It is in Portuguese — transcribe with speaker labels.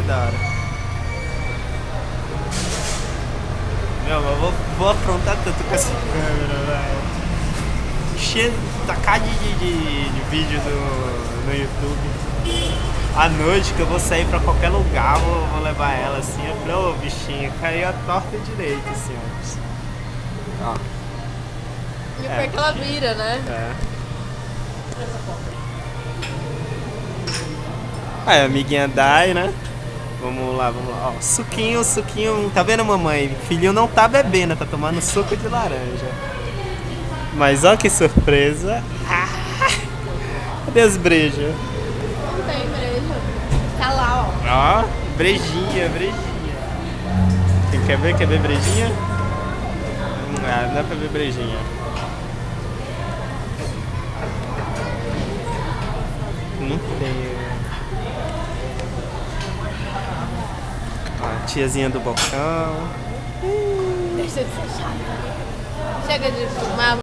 Speaker 1: da hora. Meu, eu vou aprontar tanto com essa câmera, velho. Cheio, tacar de vídeo no YouTube. À noite que eu vou sair pra qualquer lugar, vou levar ela assim. Eu falei, ô bichinha, caiu a torta direita, assim, ó.
Speaker 2: E o que ela vira, né?
Speaker 1: Aí, amiguinha Dai, né? Vamos lá. Ó, suquinho. Tá vendo, mamãe? Filhinho não tá bebendo, tá tomando suco de laranja. Mas ó que surpresa. Cadê as brejas?
Speaker 2: Não tem breja. Tá lá, ó.
Speaker 1: Ó, brejinha. Quem quer ver? Quer ver brejinha? Não dá pra ver brejinha. Não tem. Ó, tiazinha do bocão.
Speaker 2: Deixa de ser chata. Chega de filmar.